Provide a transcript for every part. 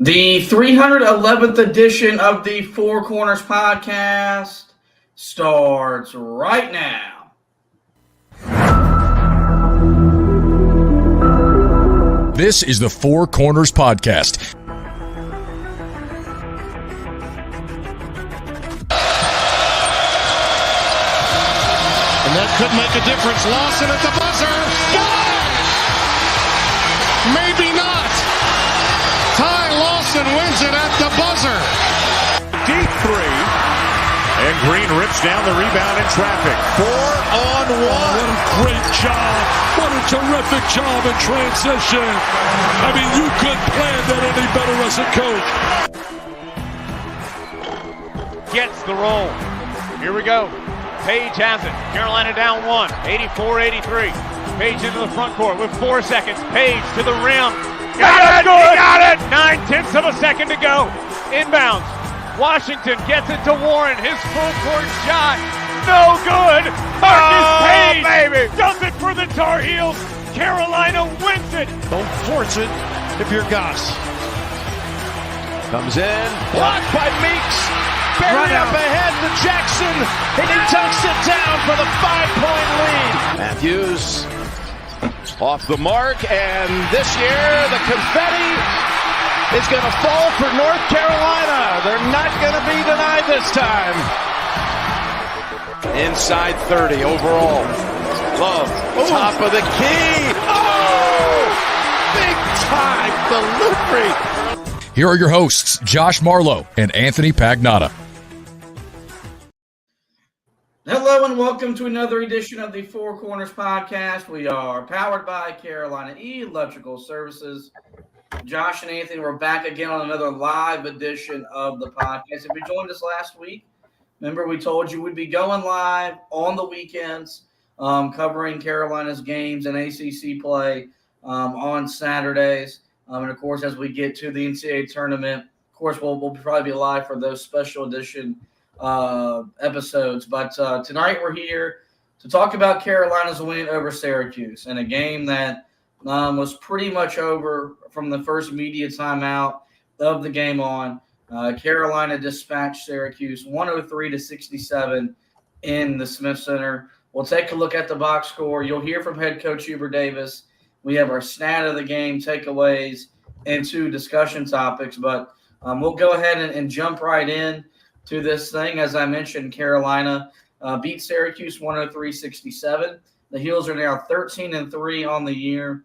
The 311th edition of the Four Corners podcast starts right now. This is the Four Corners podcast. And that could make a difference. Lawson at the buzzer. Got it! Maybe not. Ty Lawson wins it at the buzzer. Deep three. And Green rips down the rebound in traffic. 4-on-1. What a great job. What a terrific job in transition. I mean, you couldn't plan that any better as a coach. Gets the roll. Here we go. Page has it. Carolina down one. 84-83. Page into the front court with 4 seconds. Page to the rim. Got it! He got it! 9/10 of a second to go. Inbounds. Washington gets it to Warren. His full court shot. No good. Marcus Page baby. Does it for the Tar Heels. Carolina wins it. Don't force it if you're Goss. Comes in. Blocked by Meeks. Buried up ahead to Jackson. And he tucks it down for the 5-point lead. Matthews off the mark. And this year the confetti is going to fall for North Carolina. They're not going to be denied this time. Inside 30 overall. Love, top of the key. Oh! Big time delivery. Here are your hosts, Josh Marlowe and Anthony Pagnotta. Hello and welcome to another edition of the Four Corners podcast. We are powered by Carolina Electrical Services. Josh and Anthony, we're back again on another live edition of the podcast. If you joined us last week, remember we told you we'd be going live on the weekends, covering Carolina's games and ACC play on Saturdays. And, of course, as we get to the NCAA tournament, of course, we'll probably be live for those special edition episodes. But tonight we're here to talk about Carolina's win over Syracuse in a game that was pretty much over from the first media timeout of the game on. Carolina dispatched Syracuse 103-67 in the Smith Center. We'll take a look at the box score. You'll hear from head coach Hubert Davis. We have our stat of the game, takeaways, and 2 discussion topics. But we'll go ahead and jump right in to this thing. As I mentioned, Carolina beat Syracuse 103-67. The Heels are now 13-3 on the year,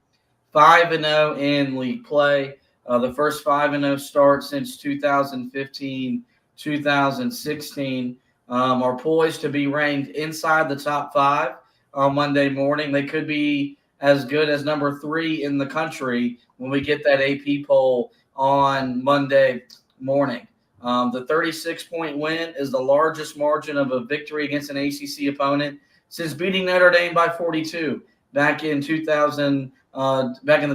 5-0 in league play. The first 5-0 start since 2015-2016 are poised to be ranked inside the top 5 on Monday morning. They could be as good as number 3 in the country when we get that AP poll on Monday morning. The 36-point win is the largest margin of a victory against an ACC opponent since beating Notre Dame by 42 back in the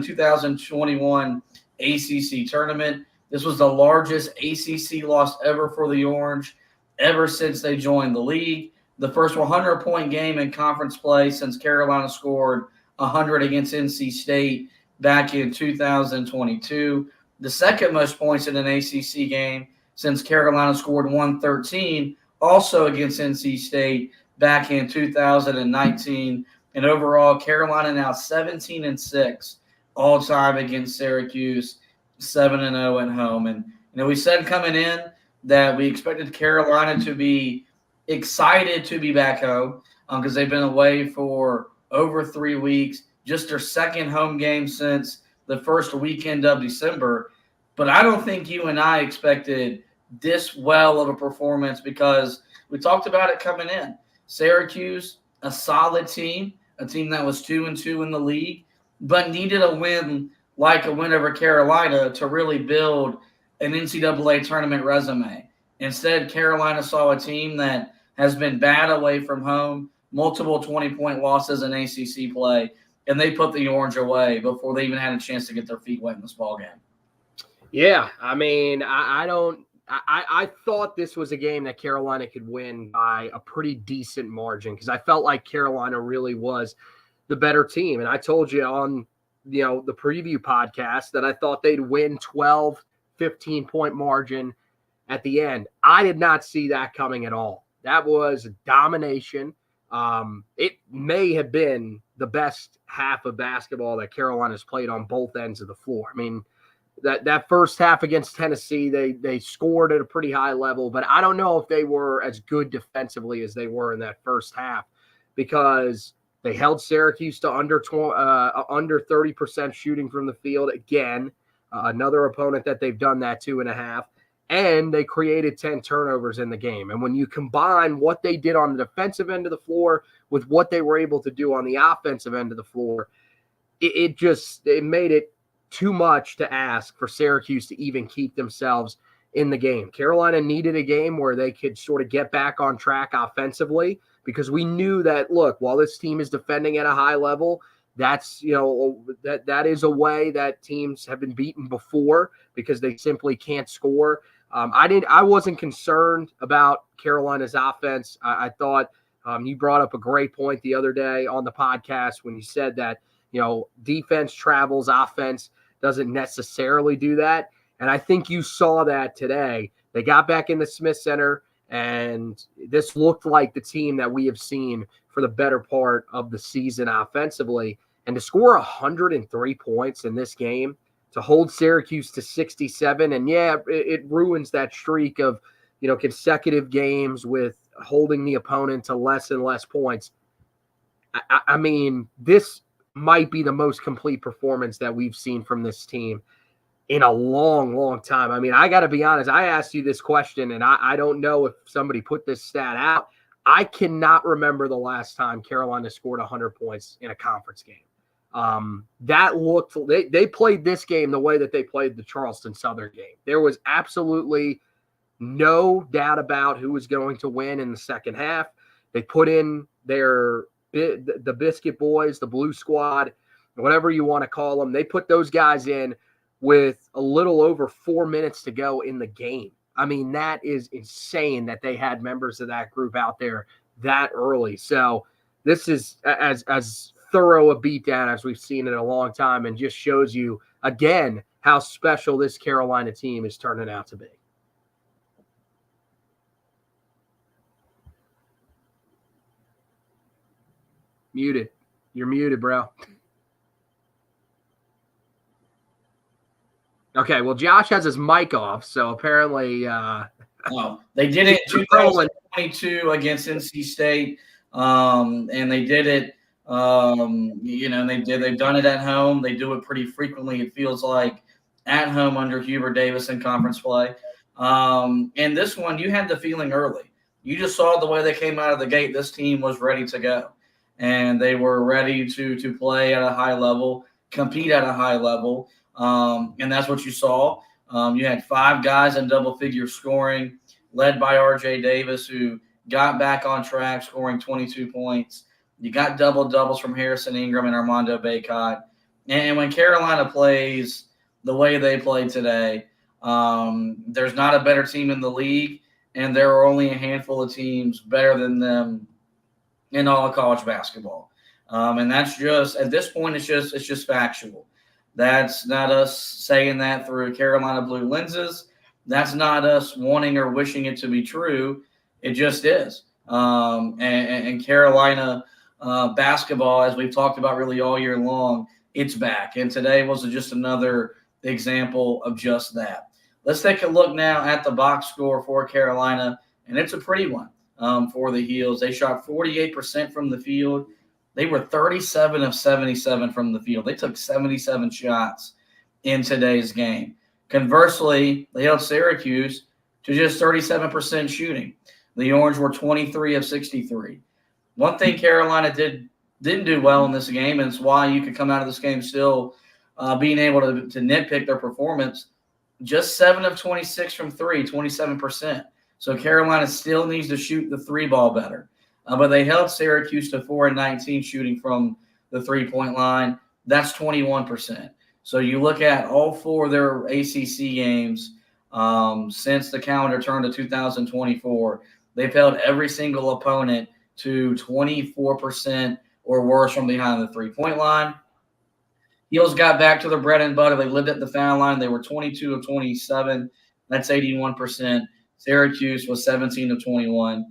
2021 ACC tournament. This was the largest ACC loss ever for the Orange ever since they joined the league. The first 100-point game in conference play since Carolina scored 100 against NC State back in 2022. The second most points in an ACC game since Carolina scored 113, also against NC State back in 2019. And overall, Carolina now 17-6 all time against Syracuse, 7-0 at home. And we said coming in that we expected Carolina to be excited to be back home because they've been away for over 3 weeks, just their second home game since the first weekend of December. But I don't think you and I expected this well of a performance because we talked about it coming in. Syracuse, a solid team, a team that was 2-2 in the league, but needed a win like a win over Carolina to really build an NCAA tournament resume. Instead, Carolina saw a team that has been bad away from home, multiple 20-point losses in ACC play, and they put the Orange away before they even had a chance to get their feet wet in this ballgame. Yeah, I mean, I thought this was a game that Carolina could win by a pretty decent margin because I felt like Carolina really was the better team. And I told you on, the preview podcast that I thought they'd win 12, 15-point margin at the end. I did not see that coming at all. That was domination. It may have been the best half of basketball that Carolina's played on both ends of the floor. I mean, that first half against Tennessee, they scored at a pretty high level, but I don't know if they were as good defensively as they were in that first half, because they held Syracuse to under 30% shooting from the field again, another opponent that they've done that to in a half, and they created 10 turnovers in the game. And when you combine what they did on the defensive end of the floor with what they were able to do on the offensive end of the floor, it made it too much to ask for Syracuse to even keep themselves in the game. Carolina needed a game where they could sort of get back on track offensively, because we knew that, look, while this team is defending at a high level, that's, that is a way that teams have been beaten before, because they simply can't score. I wasn't concerned about Carolina's offense. I thought you brought up a great point the other day on the podcast when you said that, defense travels, offense doesn't necessarily do that. And I think you saw that today. They got back in the Smith Center, and this looked like the team that we have seen for the better part of the season offensively. And to score 103 points in this game, to hold Syracuse to 67, and it ruins that streak of, consecutive games with holding the opponent to less and less points. I mean, this might be the most complete performance that we've seen from this team in a long, long time. I mean, I got to be honest. I asked you this question, and I don't know if somebody put this stat out. I cannot remember the last time Carolina scored 100 points in a conference game. They played this game the way that they played the Charleston Southern game. There was absolutely no doubt about who was going to win in the second half. They put in the Biscuit Boys, the Blue Squad, whatever you want to call them. They put those guys in with a little over 4 minutes to go in the game. I mean, that is insane that they had members of that group out there that early. So this is as thorough a beatdown as we've seen in a long time, and just shows you, again, how special this Carolina team is turning out to be. Muted. You're muted, bro. Okay, well, Josh has his mic off, so apparently they did it in 2022 against NC State, and they did it, they've done it at home. They do it pretty frequently, it feels like, at home under Hubert Davis in conference play. And this one, you had the feeling early. You just saw the way they came out of the gate. This team was ready to go, and they were ready to play at a high level, compete at a high level. And that's what you saw. You had 5 guys in double-figure scoring, led by R.J. Davis, who got back on track, scoring 22 points. You got double-doubles from Harrison Ingram and Armando Bacot. And when Carolina plays the way they played today, there's not a better team in the league, and there are only a handful of teams better than them in all of college basketball. And that's just, at this point, it's just factual. That's not us saying that through Carolina blue lenses. That's not us wanting or wishing it to be true. It just is. And Carolina basketball, as we've talked about really all year long, it's back. And today was just another example of just that. Let's take a look now at the box score for Carolina, and it's a pretty one for the Heels. They shot 48% from the field. They were 37 of 77 from the field. They took 77 shots in today's game. Conversely, they held Syracuse to just 37% shooting. The Orange were 23 of 63. One thing Carolina didn't do well in this game, and it's why you could come out of this game still being able to nitpick their performance, just 7 of 26 from 3, 27%. So Carolina still needs to shoot the 3 ball better. But they held Syracuse to 4 and 19 shooting from the 3-point line. That's 21%. So you look at all 4 of their ACC games since the calendar turned to 2024, they've held every single opponent to 24% or worse from behind the 3-point line. Heels got back to their bread and butter. They lived at the foul line. They were 22 of 27. That's 81%. Syracuse was 17 of 21.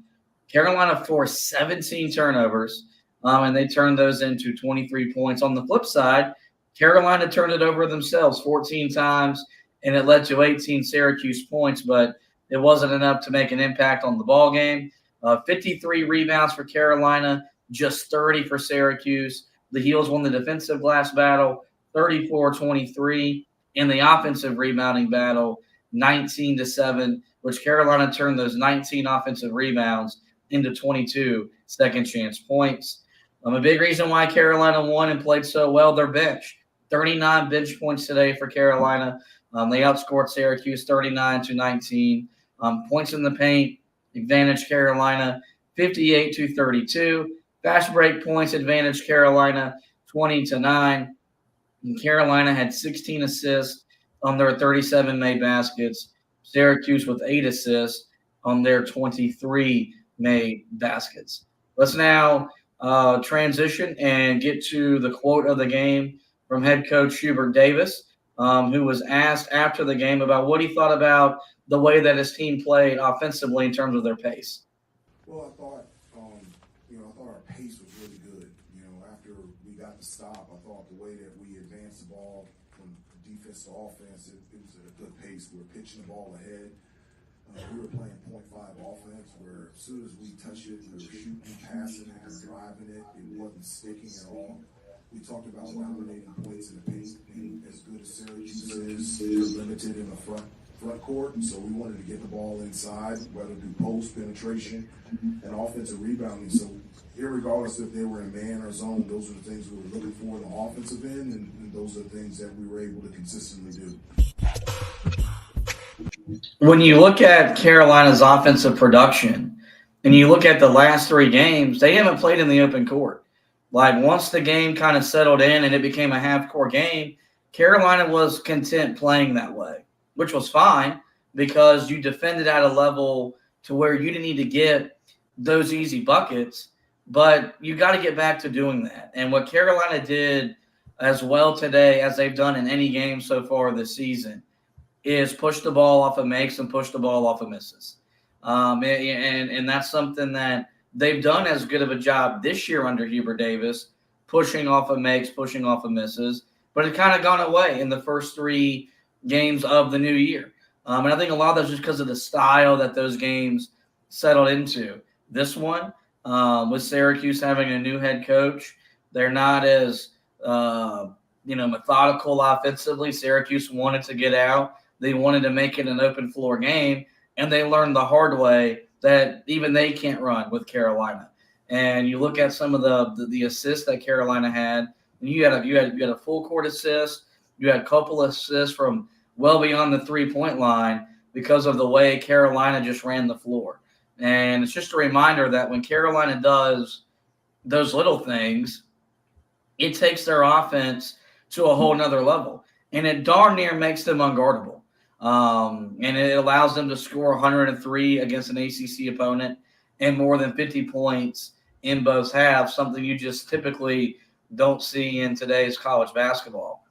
Carolina forced 17 turnovers, and they turned those into 23 points. On the flip side, Carolina turned it over themselves 14 times, and it led to 18 Syracuse points, but it wasn't enough to make an impact on the ball game. 53 rebounds for Carolina, just 30 for Syracuse. The Heels won the defensive glass battle 34-23. In the offensive rebounding battle, 19-7, which Carolina turned those 19 offensive rebounds into 22 second chance points. A big reason why Carolina won and played so well, their bench. 39 bench points today for Carolina. They outscored Syracuse 39-19. Points in the paint, advantage Carolina 58-32. Fast break points, advantage Carolina 20-9. And Carolina had 16 assists on their 37 made baskets. Syracuse with 8 assists on their 23 made baskets. Let's now transition and get to the quote of the game from head coach Hubert Davis, who was asked after the game about what he thought about the way that his team played offensively in terms of their pace. Well, I thought our pace was really good. After we got the stop, I thought the way that we advanced the ball from defense to offense, it was at a good pace. We were pitching the ball ahead. We were playing .5 offense where as soon as we touch it, we were shooting, passing it, and driving it. It wasn't sticking at all. We talked about dominating points in the paint, and as good as Syracuse is, they're limited in the front court, and so we wanted to get the ball inside, whether through post penetration and offensive rebounding. So irregardless if they were in man or zone, those are the things we were looking for in the offensive end, and those are the things that we were able to consistently do. When you look at Carolina's offensive production and you look at the last 3 games, they haven't played in the open court. Like once the game kind of settled in and it became a half-court game, Carolina was content playing that way, which was fine because you defended at a level to where you didn't need to get those easy buckets, but you got to get back to doing that. And what Carolina did as well today as they've done in any game so far this season is push the ball off of makes and push the ball off of misses. And that's something that they've done as good of a job this year under Hubert Davis, pushing off of makes, pushing off of misses, but it kind of gone away in the first 3 games of the new year. And I think a lot of that's just because of the style that those games settled into. This one, with Syracuse having a new head coach, they're not as methodical offensively. Syracuse wanted to get out. They wanted to make it an open floor game, and they learned the hard way that even they can't run with Carolina. And you look at some of the assists that Carolina had, and you had a full court assist. You had a couple of assists from well beyond the 3-point line because of the way Carolina just ran the floor. And it's just a reminder that when Carolina does those little things, it takes their offense to a whole nother level. And it darn near makes them unguardable. And it allows them to score 103 against an ACC opponent and more than 50 points in both halves, something you just typically don't see in today's college basketball.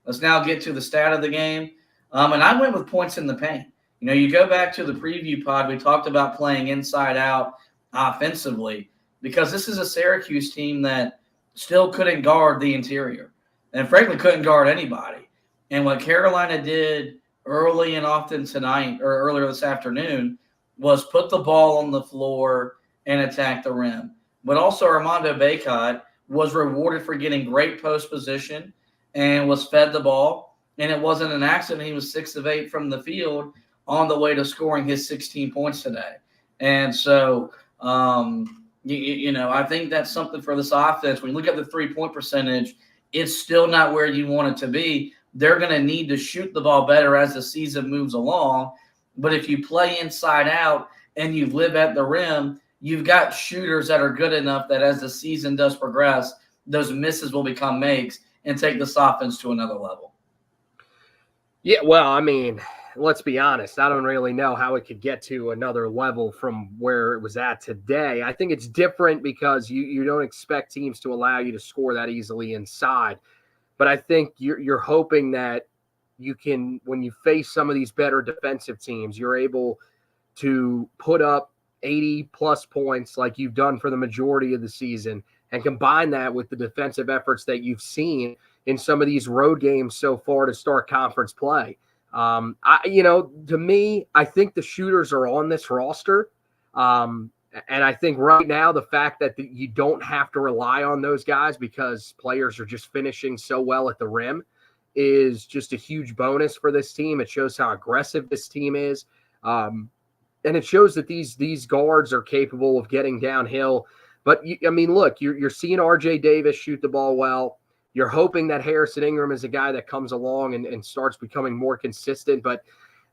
Let's now get to the stat of the game. And I went with points in the paint. You go back to the preview pod, we talked about playing inside out offensively because this is a Syracuse team that still couldn't guard the interior and frankly couldn't guard anybody. And what Carolina did early and often tonight or earlier this afternoon was put the ball on the floor and attack the rim. But also Armando Bacot was rewarded for getting great post position and was fed the ball. And it wasn't an accident. He was 6 of 8 from the field on the way to scoring his 16 points today. And so, I think that's something for this offense. When you look at the 3-point percentage, it's still not where you want it to be. They're going to need to shoot the ball better as the season moves along. But if you play inside out and you live at the rim, you've got shooters that are good enough that as the season does progress, those misses will become makes and take this offense to another level. Yeah, well, I mean, let's be honest. I don't really know how it could get to another level from where it was at today. I think it's different because you don't expect teams to allow you to score that easily inside. But I think you're hoping that you can, when you face some of these better defensive teams, you're able to put up 80-plus points like you've done for the majority of the season and combine that with the defensive efforts that you've seen in some of these road games so far to start conference play. To me, I think the shooters are on this roster. And I think right now the fact that you don't have to rely on those guys because players are just finishing so well at the rim is just a huge bonus for this team. It shows how aggressive this team is. And it shows that these guards are capable of getting downhill. But, look, you're seeing RJ Davis shoot the ball well. You're hoping that Harrison Ingram is a guy that comes along and starts becoming more consistent. But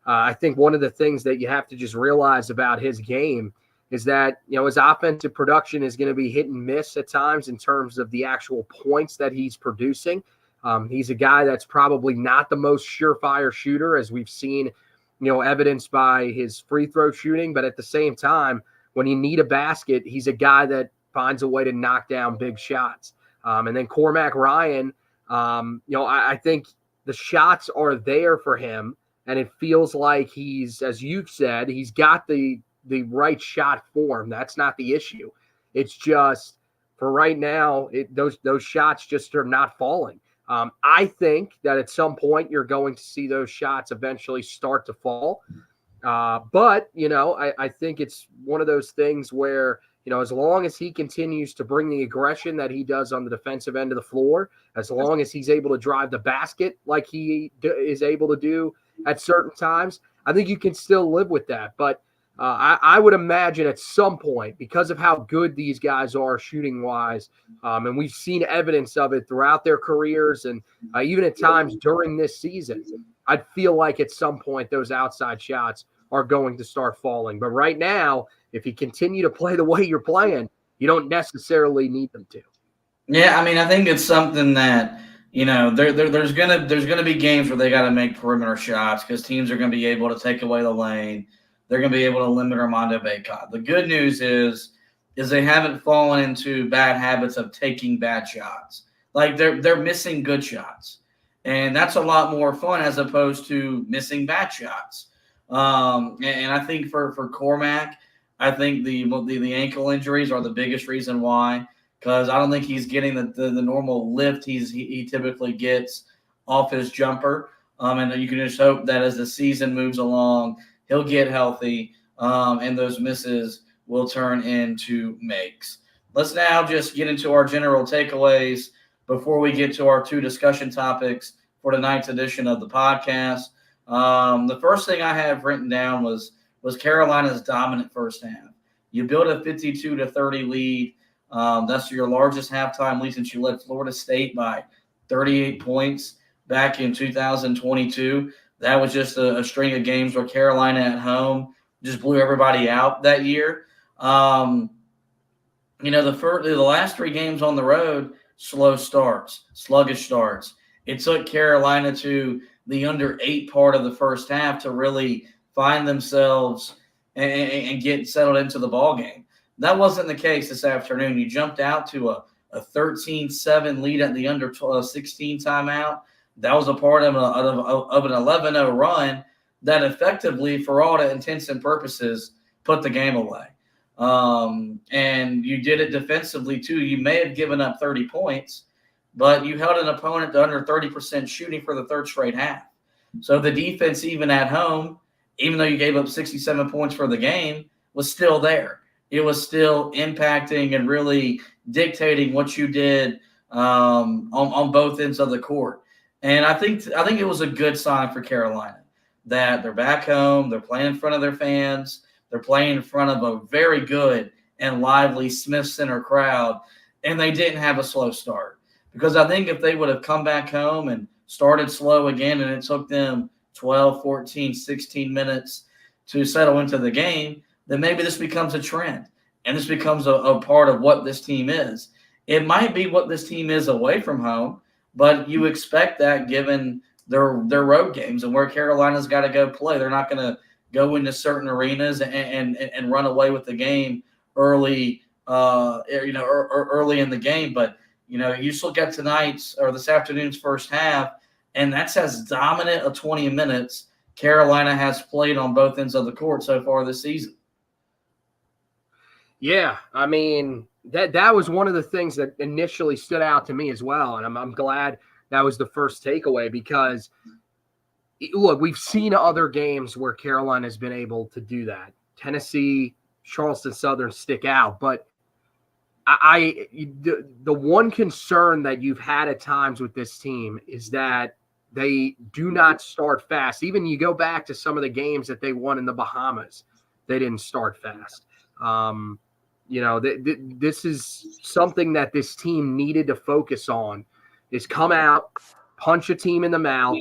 I think one of the things that you have to just realize about his game is that, his offensive production is going to be hit and miss at times in terms of the actual points that he's producing. He's a guy that's probably not the most surefire shooter, as we've seen, evidenced by his free throw shooting. But at the same time, when you need a basket, he's a guy that finds a way to knock down big shots. And then Cormac Ryan, I think the shots are there for him. And it feels like he's, as you've said, he's got the right shot form. That's not the issue. It's just for right now, those shots just are not falling. I think that at some point you're going to see those shots eventually start to fall. But I think it's one of those things where, as long as he continues to bring the aggression that he does on the defensive end of the floor, as long as he's able to drive the basket like he is able to do at certain times, I think you can still live with that. But I would imagine at some point, because of how good these guys are shooting-wise, and we've seen evidence of it throughout their careers and even at times during this season, I'd feel like at some point those outside shots are going to start falling. But right now, if you continue to play the way you're playing, you don't necessarily need them to. Yeah, I think it's something that, there's gonna be games where they got to make perimeter shots because teams are going to be able to take away the lane. They're going to be able to limit Armando Bacot. The good news is they haven't fallen into bad habits of taking bad shots. Like they're missing good shots, and that's a lot more fun as opposed to missing bad shots. And I think for Cormac, I think the ankle injuries are the biggest reason why, because I don't think he's getting the normal lift he typically gets off his jumper. And you can just hope that as the season moves along, he'll get healthy, and those misses will turn into makes. Let's now just get into our general takeaways before we get to our two discussion topics for tonight's edition of the podcast. The first thing I have written down was Carolina's dominant first half. You built a 52-30 lead. That's your largest halftime lead since you led Florida State by 38 points back in 2022. That was just a string of games where Carolina at home just blew everybody out that year. The last three games on the road, slow starts, sluggish starts. It took Carolina to the under 8 part of the first half to really find themselves and get settled into the ball game. That wasn't the case this afternoon. You jumped out to a 13-7 lead at the under 16 timeout. That was a part of an 11-0 run that effectively, for all the intents and purposes, put the game away. And you did it defensively, too. You may have given up 30 points, but you held an opponent to under 30% shooting for the third straight half. So the defense, even at home, even though you gave up 67 points for the game, was still there. It was still impacting and really dictating what you did on both ends of the court. And I think it was a good sign for Carolina that they're back home, they're playing in front of their fans, they're playing in front of a very good and lively Smith Center crowd, and they didn't have a slow start. Because I think if they would have come back home and started slow again and it took them 12, 14, 16 minutes to settle into the game, then maybe this becomes a trend and this becomes a part of what this team is. It might be what this team is away from home, but you expect that given their road games and where Carolina's got to go play. They're not going to go into certain arenas and run away with the game early in the game. But You just look at tonight's or this afternoon's first half, and that's as dominant a 20 minutes Carolina has played on both ends of the court so far this season. Yeah, I mean, that was one of the things that initially stood out to me as well, and I'm glad that was the first takeaway because, look, we've seen other games where Carolina has been able to do that. Tennessee, Charleston Southern stick out, but the one concern that you've had at times with this team is that they do not start fast. Even you go back to some of the games that they won in the Bahamas, they didn't start fast. This is something that this team needed to focus on, is come out, punch a team in the mouth,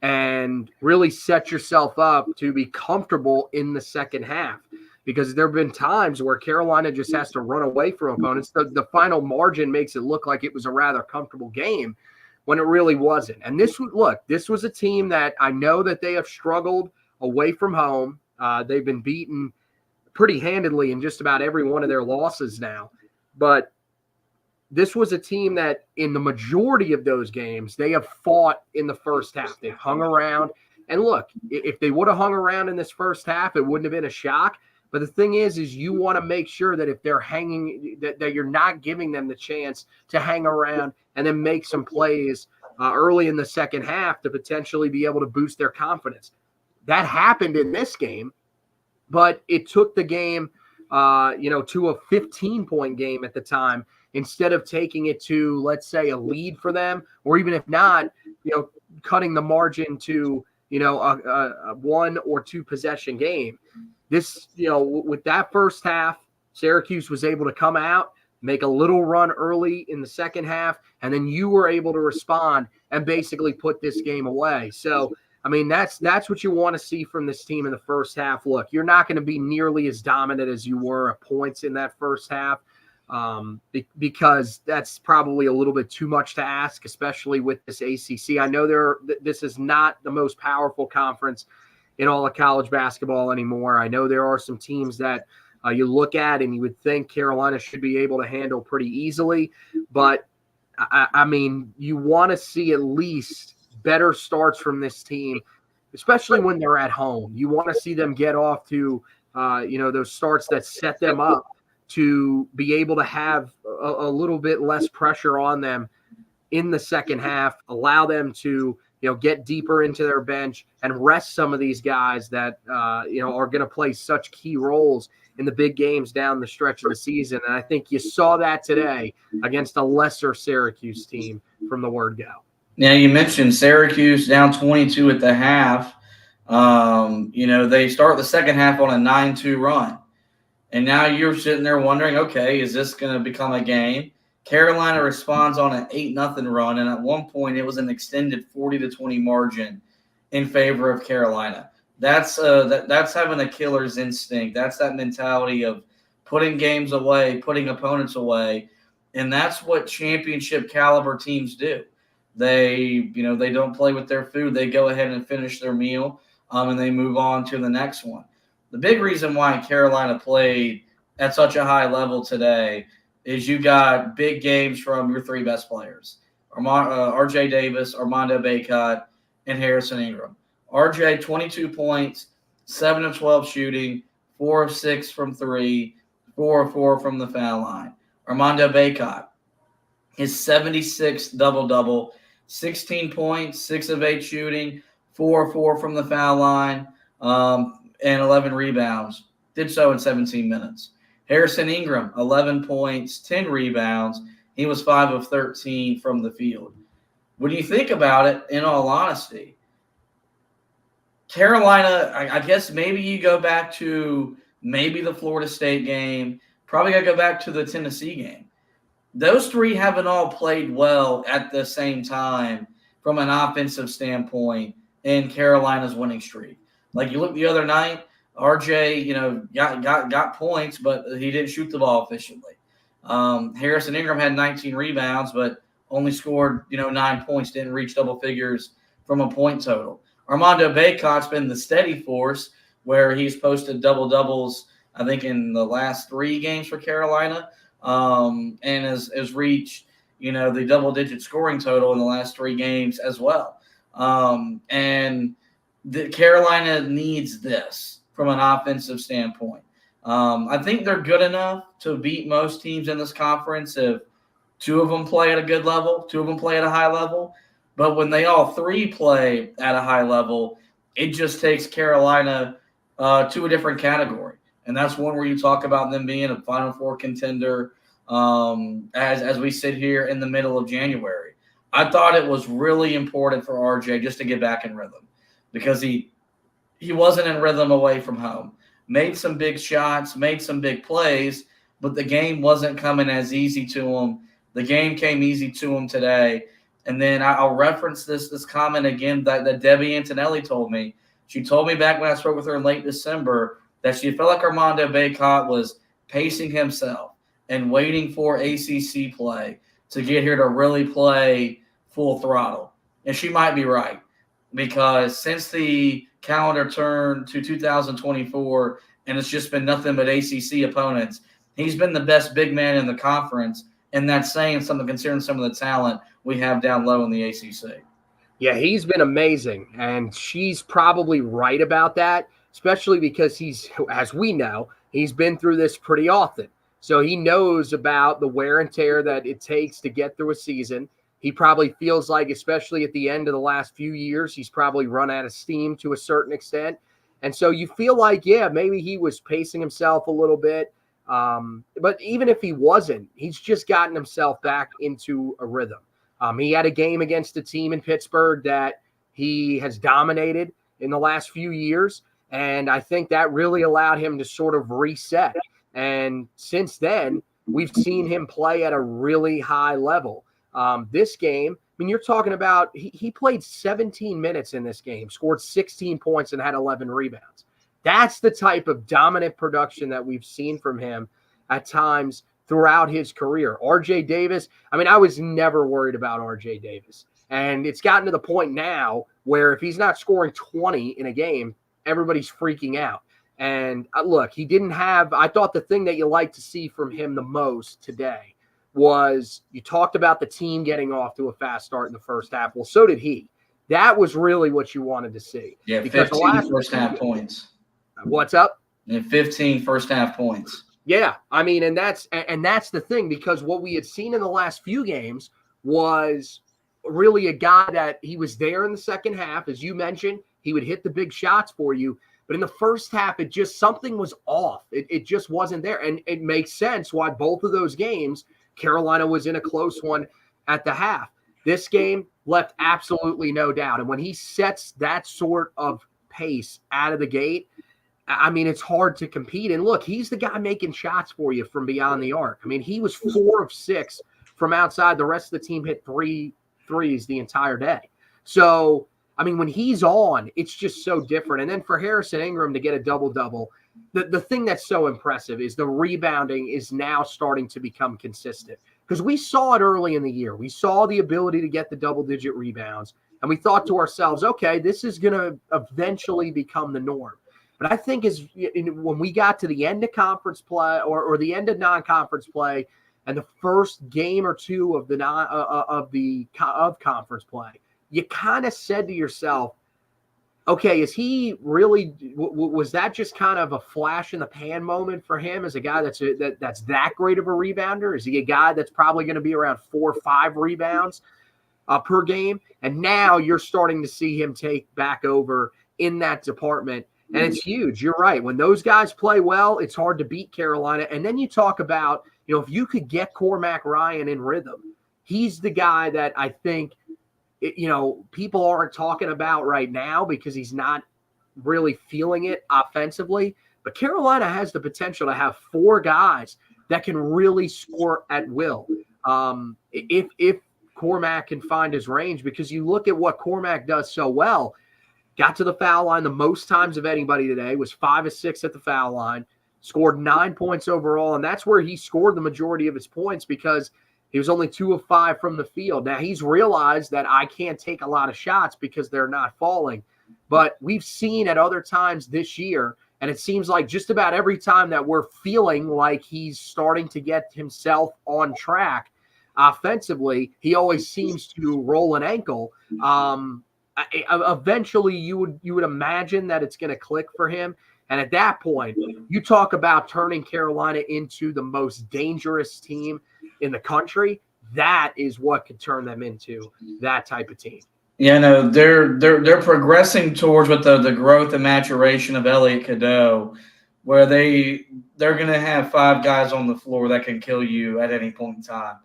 and really set yourself up to be comfortable in the second half. Because there have been times where Carolina just has to run away from opponents. The final margin makes it look like it was a rather comfortable game when it really wasn't. And this was a team that I know that they have struggled away from home. They've been beaten pretty handedly in just about every one of their losses now. But this was a team that in the majority of those games, they have fought in the first half. They've hung around. And look, if they would have hung around in this first half, it wouldn't have been a shock. But the thing is you want to make sure that if they're hanging, that you're not giving them the chance to hang around and then make some plays early in the second half to potentially be able to boost their confidence. That happened in this game, but it took the game, to a 15-point game at the time instead of taking it to, let's say, a lead for them, or even if not, cutting the margin to, a 1 or 2 possession game. This, with that first half, Syracuse was able to come out, make a little run early in the second half, and then you were able to respond and basically put this game away. So, I mean, that's what you want to see from this team in the first half. Look, you're not going to be nearly as dominant as you were at points in that first half because that's probably a little bit too much to ask, especially with this ACC. I know this is not the most powerful conference in all of college basketball anymore. I know there are some teams that you look at and you would think Carolina should be able to handle pretty easily. But, I mean, you want to see at least better starts from this team, especially when they're at home. You want to see them get off to, those starts that set them up to be able to have a little bit less pressure on them in the second half, allow them to get deeper into their bench and rest some of these guys that, are going to play such key roles in the big games down the stretch of the season. And I think you saw that today against a lesser Syracuse team from the word go. Now, you mentioned Syracuse down 22 at the half. They start the second half on a 9-2 run. And now you're sitting there wondering, okay, is this going to become a game? Carolina responds on an 8-0 run, and at one point it was an extended 40-20 margin in favor of Carolina. That's having a killer's instinct. That's that mentality of putting games away, putting opponents away, and that's what championship caliber teams do. They don't play with their food. They go ahead and finish their meal, and they move on to the next one. The big reason why Carolina played at such a high level today is you got big games from your 3 best players, RJ Davis, Armando Bacot, and Harrison Ingram. RJ, 22 points, 7 of 12 shooting, 4 of 6 from 3, 4 of 4 from the foul line. Armando Bacot, his 76th double-double, 16 points, 6 of 8 shooting, 4 of 4 from the foul line, and 11 rebounds. Did so in 17 minutes. Harrison Ingram, 11 points, 10 rebounds. He was 5 of 13 from the field. When you think about it, in all honesty, Carolina, I guess maybe you go back to maybe the Florida State game, probably got to go back to the Tennessee game. Those 3 haven't all played well at the same time from an offensive standpoint in Carolina's winning streak. Like you look the other night, RJ, got points, but he didn't shoot the ball efficiently. Harrison Ingram had 19 rebounds, but only scored, 9 points, didn't reach double figures from a point total. Armando Bacot's been the steady force where he's posted double-doubles, I think, in the last 3 games for Carolina, and has reached, the double-digit scoring total in the last 3 games as well. And Carolina needs this from an offensive standpoint. I think they're good enough to beat most teams in this conference if 2 of them play at a good level, 2 of them play at a high level. But when they all 3 play at a high level, it just takes Carolina to a different category. And that's one where you talk about them being a Final Four contender as we sit here in the middle of January. I thought it was really important for RJ just to get back in rhythm because he wasn't in rhythm away from home. Made some big shots, made some big plays, but the game wasn't coming as easy to him. The game came easy to him today. And then I'll reference this comment again that Debbie Antonelli told me. She told me back when I spoke with her in late December that she felt like Armando Bacot was pacing himself and waiting for ACC play to get here to really play full throttle. And she might be right because since the calendar turned to 2024 and it's just been nothing but ACC opponents, he's been the best big man in the conference, and that's saying something considering some of the talent we have down low in the ACC. Yeah, he's been amazing, and she's probably right about that, especially because he's, as we know, he's been through this pretty often. So he knows about the wear and tear that it takes to get through a season. He probably feels like, especially at the end of the last few years, he's probably run out of steam to a certain extent. And so you feel like, yeah, maybe he was pacing himself a little bit. But even if he wasn't, he's just gotten himself back into a rhythm. He had a game against a team in Pittsburgh that he has dominated in the last few years. And I think that really allowed him to sort of reset. And since then, we've seen him play at a really high level. This game, I mean, you're talking about he played 17 minutes in this game, scored 16 points and had 11 rebounds. That's the type of dominant production that we've seen from him at times throughout his career. RJ Davis, I mean, I was never worried about RJ Davis. And it's gotten to the point now where if he's not scoring 20 in a game, everybody's freaking out. And look, he didn't have – I thought the thing that you like to see from him the most today was you talked about the team getting off to a fast start in the first half. Well, so did he. That was really what you wanted to see. Yeah, 15 first half points. What's up? And 15 first half points. Yeah, I mean, and that's the thing, because what we had seen in the last few games was really a guy that he was there in the second half. As you mentioned, he would hit the big shots for you. But in the first half, it just something was off. It just wasn't there. And it makes sense why both of those games, Carolina was in a close one at the half. This game left absolutely no doubt. And when he sets that sort of pace out of the gate, I mean, it's hard to compete. And look, he's the guy making shots for you from beyond the arc. I mean, he was 4 of 6 from outside. The rest of the team hit 3 threes the entire day. So, I mean, when he's on, it's just so different. And then for Harrison Ingram to get a double-double, the thing that's so impressive is the rebounding is now starting to become consistent. Because we saw it early in the year. We saw the ability to get the double-digit rebounds. And we thought to ourselves, okay, this is going to eventually become the norm. But I think when we got to the end of conference play or the end of non-conference play and the first game or two of of conference play, you kind of said to yourself, okay, is he really was that just kind of a flash in the pan moment for him as a guy that's that great of a rebounder? Is he a guy that's probably going to be around 4 or 5 rebounds per game? And now you're starting to see him take back over in that department. And it's huge. You're right. When those guys play well, it's hard to beat Carolina. And then you talk about, if you could get Cormac Ryan in rhythm, he's the guy that I think, people aren't talking about right now because he's not really feeling it offensively. But Carolina has the potential to have 4 guys that can really score at will. If Cormac can find his range, because you look at what Cormac does so well. Got to the foul line the most times of anybody today, was 5 of 6 at the foul line, scored 9 points overall, and that's where he scored the majority of his points because he was only 2 of 5 from the field. Now, he's realized that I can't take a lot of shots because they're not falling, but we've seen at other times this year, and it seems like just about every time that we're feeling like he's starting to get himself on track, offensively, he always seems to roll an ankle. Eventually, you would imagine that it's going to click for him. And at that point, you talk about turning Carolina into the most dangerous team in the country. That is what could turn them into that type of team. Yeah, no, they're progressing towards with the growth and maturation of Elliot Cadeau, where they're going to have 5 guys on the floor that can kill you at any point in time,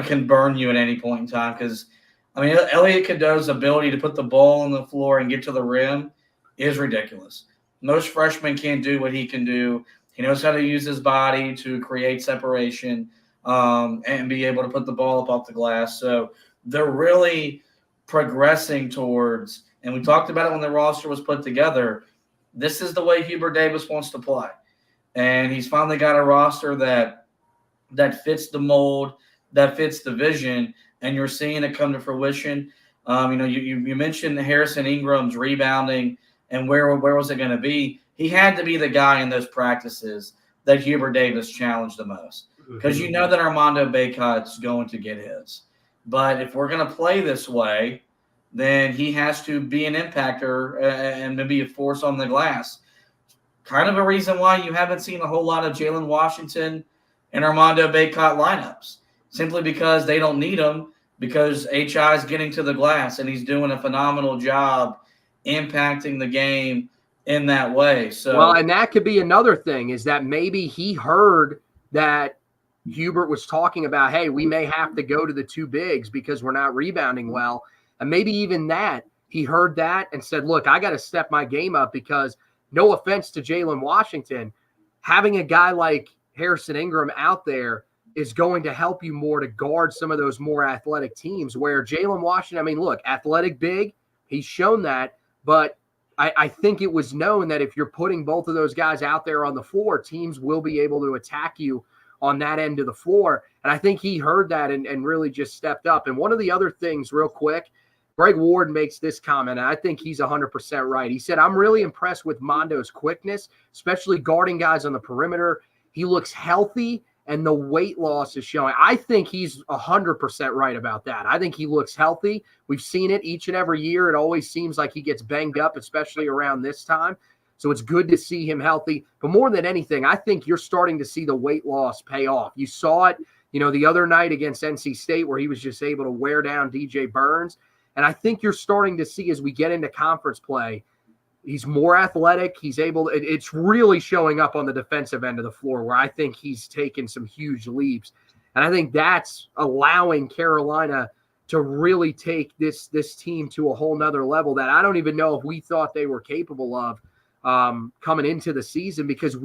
can burn you at any point in time. Because I mean, Elliot Cadeau's ability to put the ball on the floor and get to the rim is ridiculous. Most freshmen can't do what he can do. He knows how to use his body to create separation and be able to put the ball up off the glass. So they're really progressing towards, and we talked about it when the roster was put together, this is the way Hubert Davis wants to play. And he's finally got a roster that fits the mold, that fits the vision, and you're seeing it come to fruition. You mentioned Harrison Ingram's rebounding and where was it going to be? He had to be the guy in those practices that Hubert Davis challenged the most, because you know that Armando Bacot's going to get his. But if we're going to play this way, then he has to be an impactor and maybe a force on the glass. Kind of a reason why you haven't seen a whole lot of Jalen Washington and Armando Bacot lineups, simply because they don't need him, because HI is getting to the glass and he's doing a phenomenal job impacting the game in that way. So, well, and that could be another thing, is that maybe he heard that Hubert was talking about, hey, we may have to go to the 2 bigs because we're not rebounding well. And maybe even that, he heard that and said, look, I got to step my game up, because no offense to Jalen Washington, having a guy like Harrison Ingram out there is going to help you more to guard some of those more athletic teams, where Jalen Washington, I mean, look, athletic big, he's shown that, but I think it was known that if you're putting both of those guys out there on the floor, teams will be able to attack you on that end of the floor. And I think he heard that and really just stepped up. And one of the other things, real quick, Greg Ward makes this comment, and I think he's 100% right. He said, I'm really impressed with Mondo's quickness, especially guarding guys on the perimeter. He looks healthy, and the weight loss is showing. I think he's 100% right about that. I think he looks healthy. We've seen it each and every year. It always seems like he gets banged up, especially around this time. So it's good to see him healthy. But more than anything, I think you're starting to see the weight loss pay off. You saw it, the other night against NC State, where he was just able to wear down DJ Burns. And I think you're starting to see, as we get into conference play, he's more athletic. He's able – it's really showing up on the defensive end of the floor, where I think he's taken some huge leaps. And I think that's allowing Carolina to really take this team to a whole nother level that I don't even know if we thought they were capable of coming into the season, because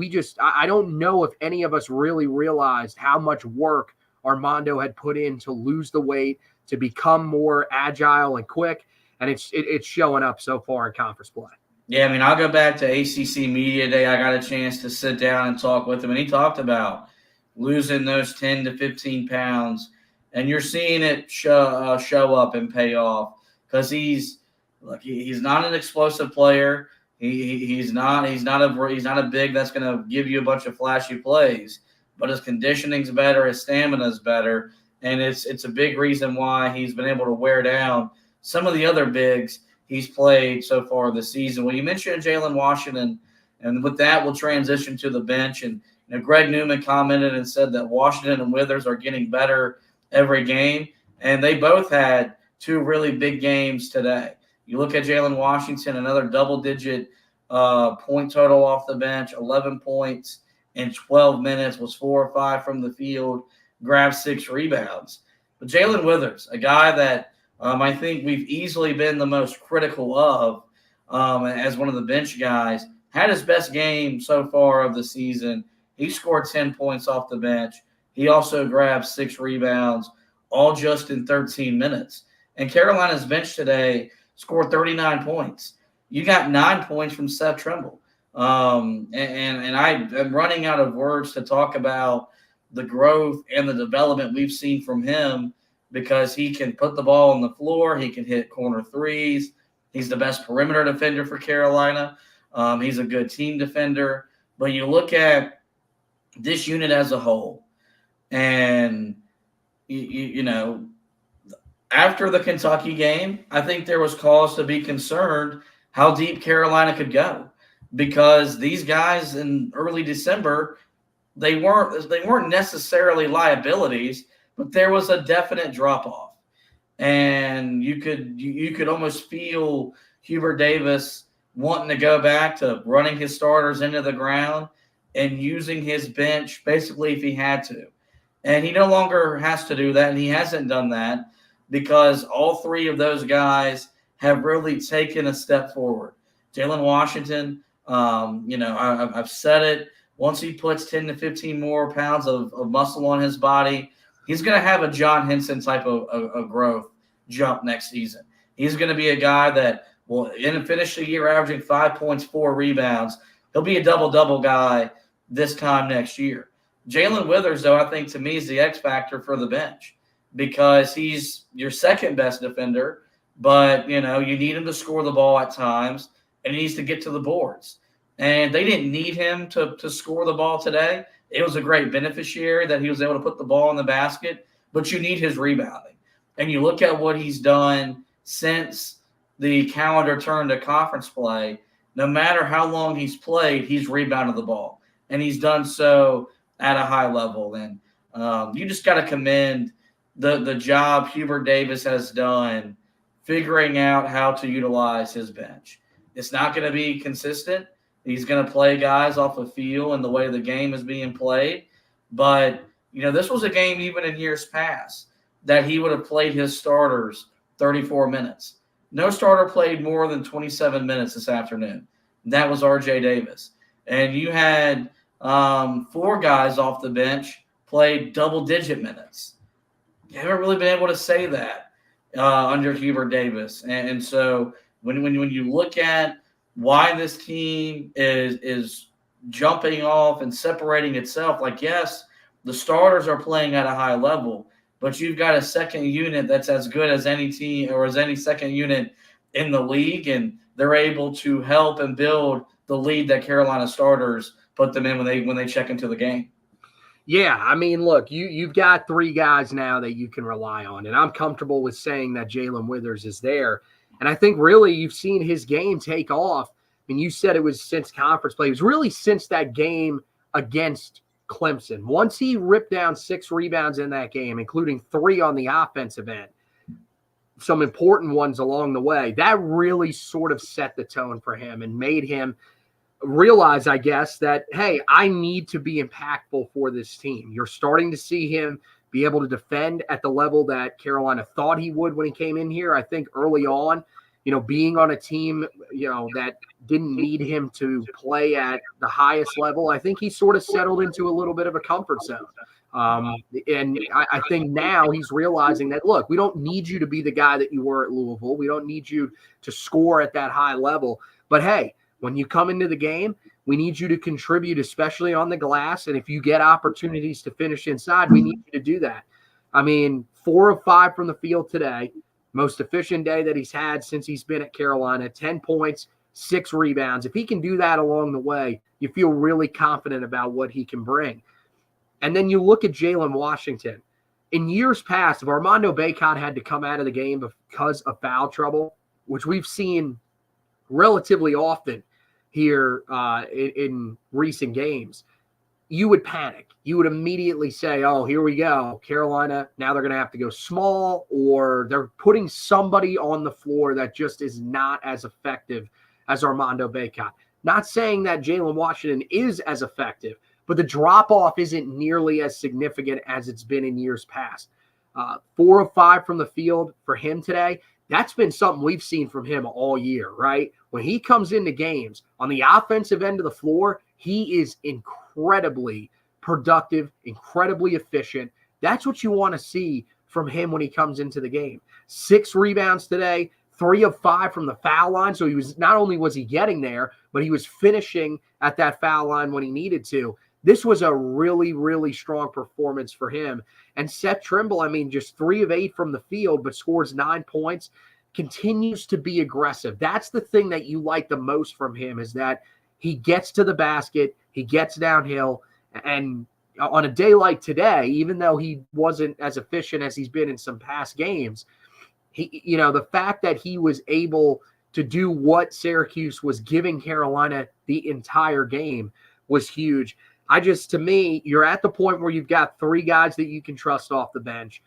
I don't know if any of us really realized how much work Armando had put in to lose the weight, to become more agile and quick. And it's showing up so far in conference play. Yeah, I mean, I'll go back to ACC Media Day. I got a chance to sit down and talk with him, and he talked about losing those 10 to 15 pounds, and you're seeing it show up and pay off, because he's not an explosive player. He's not a big that's going to give you a bunch of flashy plays, but his conditioning's better, his stamina's better, and it's a big reason why he's been able to wear down some of the other bigs he's played so far this season. Well, you mentioned Jalen Washington, and with that, we'll transition to the bench. And Greg Newman commented and said that Washington and Withers are getting better every game, and they both had 2 really big games today. You look at Jalen Washington, another double-digit point total off the bench, 11 points in 12 minutes, was 4 or 5 from the field, grabbed 6 rebounds. But Jalen Withers, a guy that I think we've easily been the most critical of as one of the bench guys, had his best game so far of the season. He scored 10 points off the bench. He also grabbed 6 rebounds, all just in 13 minutes. And Carolina's bench today scored 39 points. You got 9 points from Seth Trimble. And I'm running out of words to talk about the growth and the development we've seen from him, because he can put the ball on the floor. He can hit corner threes. He's the best perimeter defender for Carolina. He's a good team defender. But you look at this unit as a whole, and you know, after the Kentucky game, I think there was cause to be concerned how deep Carolina could go, because these guys in early December, they weren't necessarily liabilities, but there was a definite drop off, and you could almost feel Hubert Davis wanting to go back to running his starters into the ground and using his bench basically if he had to. And he no longer has to do that, and he hasn't done that because all three of those guys have really taken a step forward. Jalen Washington, I've said it. Once he puts 10 to 15 more pounds of muscle on his body, he's going to have a John Henson type of growth jump next season. He's going to be a guy that will finish the year averaging 5 points, 4 rebounds. He'll be a double-double guy this time next year. Jalen Withers, though, I think to me is the X factor for the bench because he's your second best defender, but, you need him to score the ball at times, and he needs to get to the boards. And they didn't need him to score the ball today. It was a great beneficiary that he was able to put the ball in the basket, but you need his rebounding. And you look at what he's done since the calendar turned to conference play, no matter how long he's played, he's rebounded the ball. And he's done so at a high level. And you just got to commend the job Hubert Davis has done figuring out how to utilize his bench. It's not going to be consistent. He's going to play guys off the field and the way the game is being played. But, this was a game even in years past that he would have played his starters 34 minutes. No starter played more than 27 minutes this afternoon. That was R.J. Davis. And you had 4 guys off the bench play double-digit minutes. You haven't really been able to say that under Hubert Davis. And so when you look at why this team is jumping off and separating itself, yes, the starters are playing at a high level, but you've got a second unit that's as good as any team or as any second unit in the league, and they're able to help and build the lead that Carolina starters put them in when they check into the game. Yeah, I mean, look, you've got 3 guys now that you can rely on, and I'm comfortable with saying that Jalen Withers is there. And I think really you've seen his game take off. I mean, you said it was since conference play. It was really since that game against Clemson. Once he ripped down 6 rebounds in that game, including 3 on the offensive end, some important ones along the way, that really sort of set the tone for him and made him realize, I guess, that, hey, I need to be impactful for this team. You're starting to see him be able to defend at the level that Carolina thought he would when he came in here. I think early on, being on a team, that didn't need him to play at the highest level, I think he sort of settled into a little bit of a comfort zone. And I think now he's realizing that, look, we don't need you to be the guy that you were at Louisville. We don't need you to score at that high level. But, hey, when you come into the game, we need you to contribute, especially on the glass. And if you get opportunities to finish inside, we need you to do that. I mean, 4 of 5 from the field today, most efficient day that he's had since he's been at Carolina, 10 points, 6 rebounds. If he can do that along the way, you feel really confident about what he can bring. And then you look at Jalen Washington. In years past, if Armando Bacot had to come out of the game because of foul trouble, which we've seen relatively often here in recent games, you would panic. You would immediately say, oh, here we go. Carolina, now they're going to have to go small, or they're putting somebody on the floor that just is not as effective as Armando Bacot. Not saying that Jalen Washington is as effective, but the drop-off isn't nearly as significant as it's been in years past. 4 of 5 from the field for him today. That's been something we've seen from him all year, right? When he comes into games on the offensive end of the floor, he is incredibly productive, incredibly efficient. That's what you want to see from him when he comes into the game. 6 rebounds today, 3 of 5 from the foul line. So he was, not only was he getting there, but he was finishing at that foul line when he needed to. This was a really, really strong performance for him. And Seth Trimble, I mean, just 3 of 8 from the field, but scores 9 points, continues to be aggressive. That's the thing that you like the most from him, is that he gets to the basket, he gets downhill, and on a day like today, even though he wasn't as efficient as he's been in some past games, the fact that he was able to do what Syracuse was giving Carolina the entire game was huge. To me, you're at the point where you've got 3 guys that you can trust off the bench.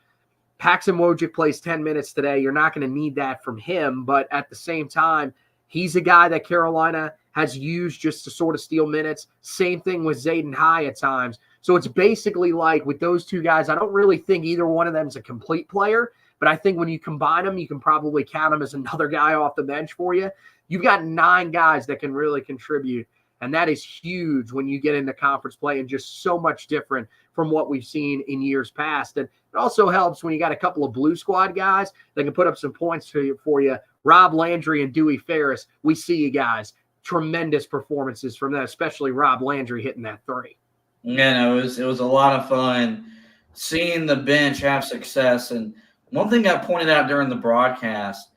Paxton Wojcik plays 10 minutes today. You're not going to need that from him, but at the same time, he's a guy that Carolina has used just to sort of steal minutes. Same thing with Zayden High at times. So it's basically like with those 2 guys, I don't really think either one of them is a complete player, but I think when you combine them, you can probably count them as another guy off the bench for you. You've got 9 guys that can really contribute, and that is huge when you get into conference play and just so much different from what we've seen in years past. And it also helps when you got a couple of blue squad guys that can put up some points for you. Rob Landry and Dewey Ferris, we see you guys. Tremendous performances from them, especially Rob Landry hitting that 3. Yeah, it was a lot of fun seeing the bench have success. And one thing I pointed out during the broadcast,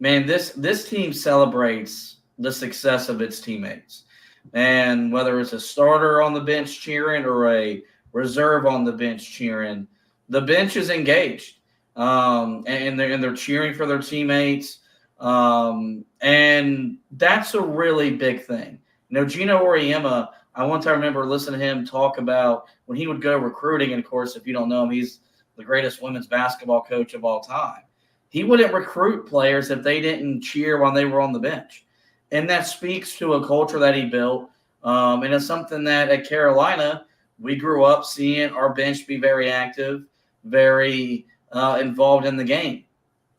this team celebrates the success of its teammates. And whether it's a starter on the bench cheering or a reserve on the bench cheering, the bench is engaged. And they're cheering for their teammates. And that's a really big thing. Gino Auriemma, I one time remember listening to him talk about when he would go recruiting, and of course, if you don't know him, he's the greatest women's basketball coach of all time. He wouldn't recruit players if they didn't cheer while they were on the bench. And that speaks to a culture that he built. And it's something that at Carolina, we grew up seeing our bench be very active, very involved in the game.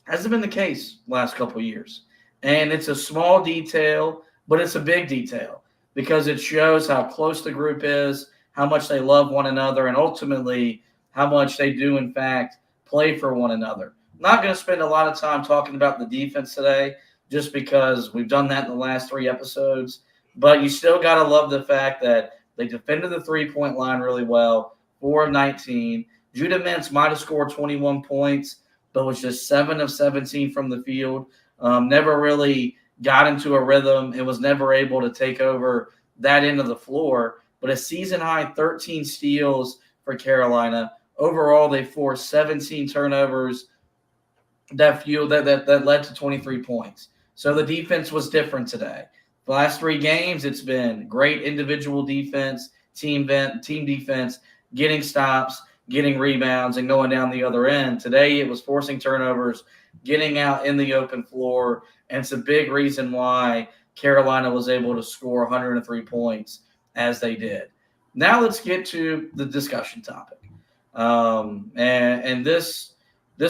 Hasn't been the case last couple of years. And it's a small detail, but it's a big detail because it shows how close the group is, how much they love one another, and ultimately how much they do, in fact, play for one another. I'm not going to spend a lot of time talking about the defense today just because we've done that in the last 3 episodes, but you still got to love the fact that they defended the 3-point line really well, 4 of 19. Judah Mintz might have scored 21 points, but was just 7 of 17 from the field. Never really got into a rhythm and was never able to take over that end of the floor. But a season-high 13 steals for Carolina. Overall, they forced 17 turnovers that led to 23 points. So the defense was different today. The last 3 games, it's been great individual defense, team defense, getting stops, getting rebounds, and going down the other end. Today, it was forcing turnovers, getting out in the open floor, and it's a big reason why Carolina was able to score 103 points as they did. Now let's get to the discussion topic. And this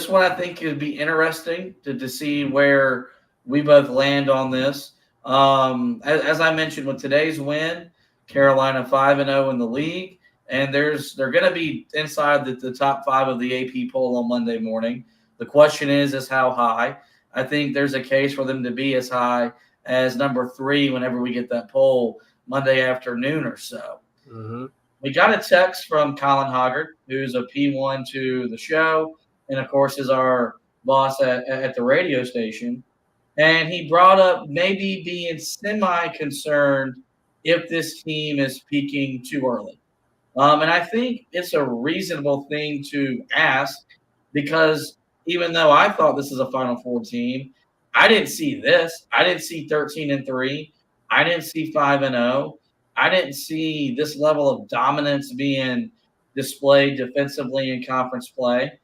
one I think could be interesting to see where we both land on this. As I mentioned, with today's win, Carolina 5-0 in the league, and they're going to be inside the top 5 of the AP poll on Monday morning. The question is how high. I think there's a case for them to be as high as number 3 whenever we get that poll Monday afternoon or so. Mm-hmm. We got a text from Colin Hoggart, who's a P1 to the show, and of course is our boss at the radio station. And he brought up maybe being semi-concerned if this team is peaking too early. And I think it's a reasonable thing to ask because even though I thought this is a Final Four team, I didn't see this. I didn't see 13-3. I didn't see 5-0. I didn't see this level of dominance being displayed defensively in conference play.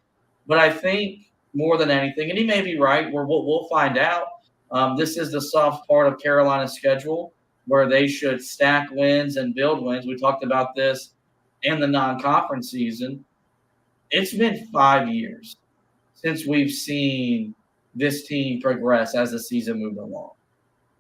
But I think more than anything, and he may be right, we'll find out. This is the soft part of Carolina's schedule where they should stack wins and build wins. We talked about this in the non-conference season. It's been 5 years since we've seen this team progress as the season moved along.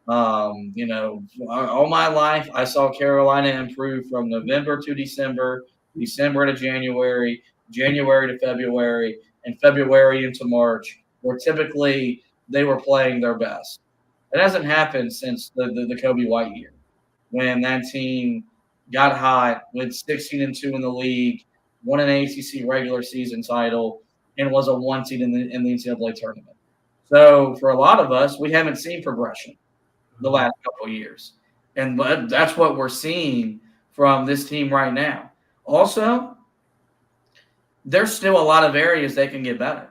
All my life, I saw Carolina improve from November to December, December to January, January to February, and February into March, where typically they were playing their best. It hasn't happened since the Kobe White year, when that team got hot, went 16-2 in the league, won an ACC regular season title, and was a 1 seed in the NCAA tournament. So for a lot of us, we haven't seen progression the last couple of years. And that's what we're seeing from this team right now. Also, there's still a lot of areas they can get better.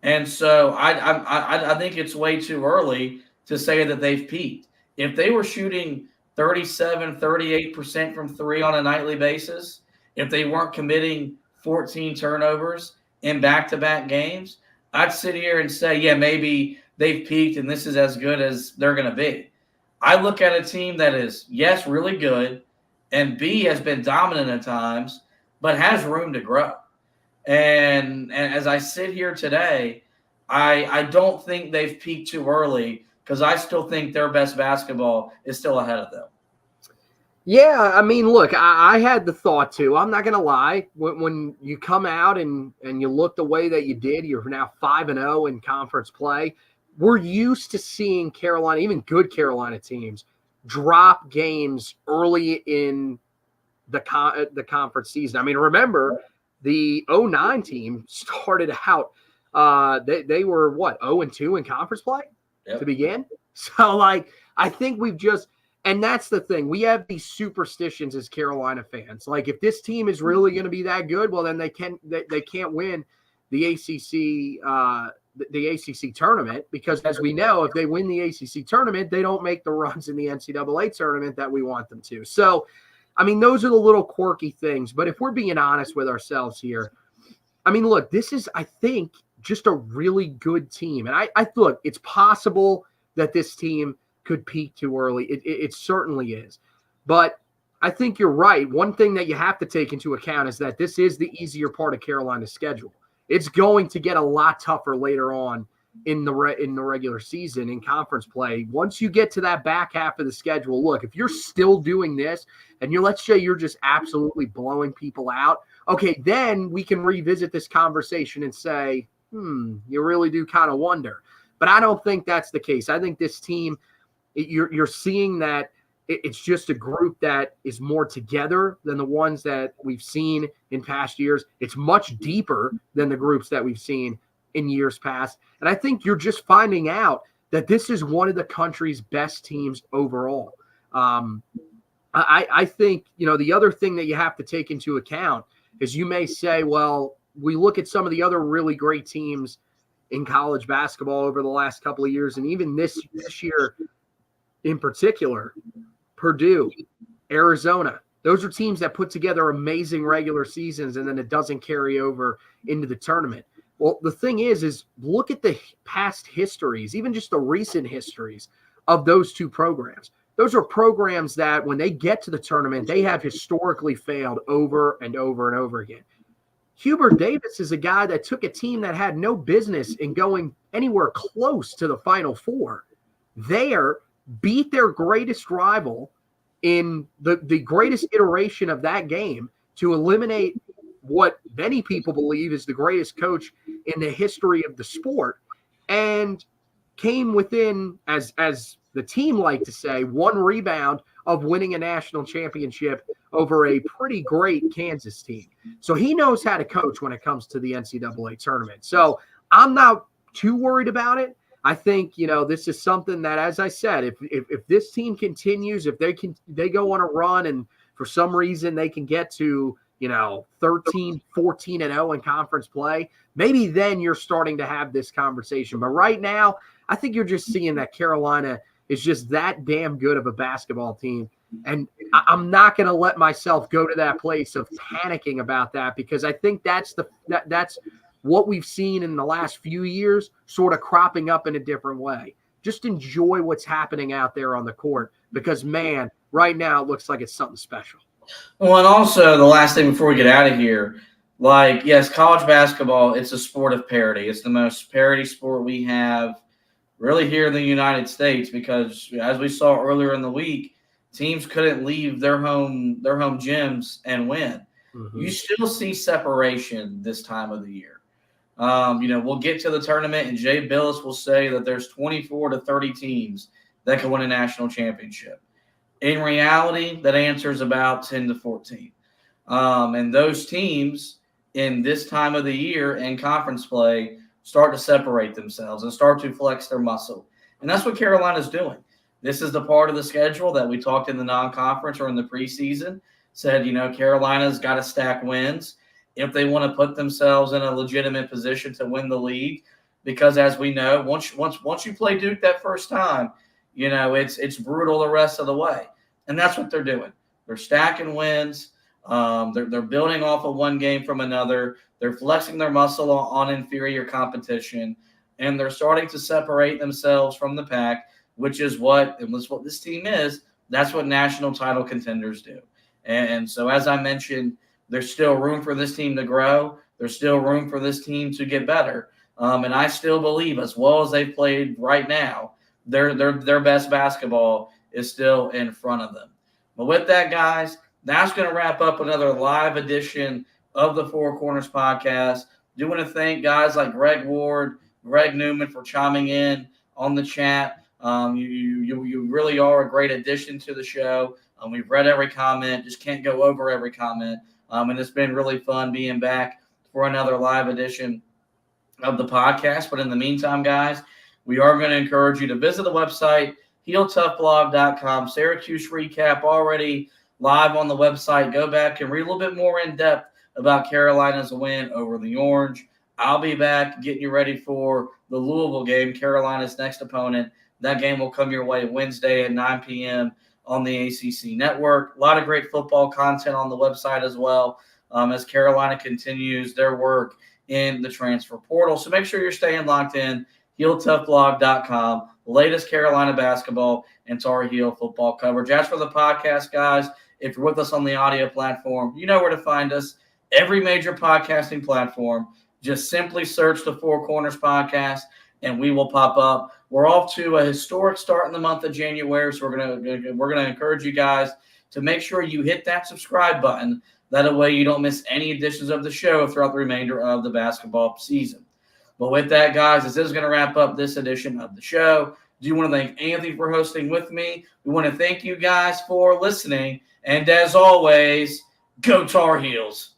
And so I think it's way too early to say that they've peaked. If they were shooting 37, 38% from three on a nightly basis, if they weren't committing 14 turnovers in back-to-back games, I'd sit here and say, yeah, maybe they've peaked and this is as good as they're going to be. I look at a team that is, yes, really good, and B, has been dominant at times, but has room to grow. And as I sit here today, I don't think they've peaked too early because I still think their best basketball is still ahead of them. Yeah, I mean, look, I had the thought too. I'm not going to lie. When you come out and you look the way that you did, you're now 5-0 in conference play. We're used to seeing Carolina, even good Carolina teams, drop games early in the conference season. I mean, remember the 09 team started out. They were what, 0-2 in conference play to begin. So I think we've just. And that's the thing. We have these superstitions as Carolina fans. Like, if this team is really going to be that good, well, then they can't win the ACC tournament, because, as we know, if they win the ACC tournament, they don't make the runs in the NCAA tournament that we want them to. So, I mean, those are the little quirky things. But if we're being honest with ourselves here, I mean, look, this is, I think, just a really good team. And I look, it's possible that this team could peak too early. It certainly is. But I think you're right. One thing that you have to take into account is that this is the easier part of Carolina's schedule. It's going to get a lot tougher later on in the regular season in conference play. Once you get to that back half of the schedule, look, if you're still doing this and let's say you're just absolutely blowing people out, okay, then we can revisit this conversation and say, you really do kind of wonder. But I don't think that's the case. I think this team, you're seeing that it's just a group that is more together than the ones that we've seen in past years. It's much deeper than the groups that we've seen in years past. And I think you're just finding out that this is one of the country's best teams overall. I think, the other thing that you have to take into account is you may say, well, we look at some of the other really great teams in college basketball over the last couple of years, and even this year in particular, Purdue, Arizona. Those are teams that put together amazing regular seasons, and then it doesn't carry over into the tournament. Well, the thing is look at the past histories, even just the recent histories of those two programs. Those are programs that when they get to the tournament, they have historically failed over and over and over again. Hubert Davis is a guy that took a team that had no business in going anywhere close to the Final Four. Beat their greatest rival in the greatest iteration of that game to eliminate what many people believe is the greatest coach in the history of the sport, and came within, as the team like to say, one rebound of winning a national championship over a pretty great Kansas team. So he knows how to coach when it comes to the NCAA tournament. So I'm not too worried about it. I think, this is something that, as I said, if this team continues, if they go on a run and for some reason they can get to, 13, 14-0 in conference play, maybe then you're starting to have this conversation. But right now, I think you're just seeing that Carolina is just that damn good of a basketball team. And I'm not going to let myself go to that place of panicking about that, because I think that's what we've seen in the last few years sort of cropping up in a different way. Just enjoy what's happening out there on the court, because, man, right now it looks like it's something special. Well, and also the last thing before we get out of here, yes, college basketball, it's a sport of parity. It's the most parity sport we have really here in the United States, because as we saw earlier in the week, teams couldn't leave their home gyms and win. Mm-hmm. You still see separation this time of the year. We'll get to the tournament, and Jay Billis will say that there's 24 to 30 teams that can win a national championship. In reality, that answer is about 10 to 14. And those teams in this time of the year in conference play start to separate themselves and start to flex their muscle. And that's what Carolina's doing. This is the part of the schedule that we talked in the non-conference or in the preseason said, Carolina's got to stack wins if they want to put themselves in a legitimate position to win the league. Because as we know, once you play Duke that first time, it's brutal the rest of the way. And that's what they're doing. They're stacking wins. They're building off of one game from another. They're flexing their muscle on inferior competition, and they're starting to separate themselves from the pack, which is what this team is. That's what national title contenders do. And so, as I mentioned, there's still room for this team to grow. There's still room for this team to get better. And I still believe, as well as they've played right now, their best basketball is still in front of them. But with that, guys, that's going to wrap up another live edition of the Four Corners podcast. Do want to thank guys like Greg Ward, Greg Newman for chiming in on the chat. You really are a great addition to the show. We've read every comment, just can't go over every comment. And it's been really fun being back for another live edition of the podcast. But in the meantime, guys, we are going to encourage you to visit the website, HeelToughBlog.com. Syracuse recap already live on the website. Go back and read a little bit more in depth about Carolina's win over the Orange. I'll be back getting you ready for the Louisville game, Carolina's next opponent. That game will come your way Wednesday at 9 p.m. on the ACC network. A lot of great football content on the website as well, as Carolina continues their work in the transfer portal. So make sure you're staying locked in. HeelToughBlog.com, the latest Carolina basketball and Tar Heel football coverage. As for the podcast, guys, if you're with us on the audio platform, you know where to find us. Every major podcasting platform. Just simply search the Four Corners Podcast, and we will pop up. We're off to a historic start in the month of January, so we're gonna encourage you guys to make sure you hit that subscribe button. That way you don't miss any editions of the show throughout the remainder of the basketball season. But with that, guys, this is going to wrap up this edition of the show. Do you want to thank Anthony for hosting with me? We want to thank you guys for listening. And as always, go Tar Heels.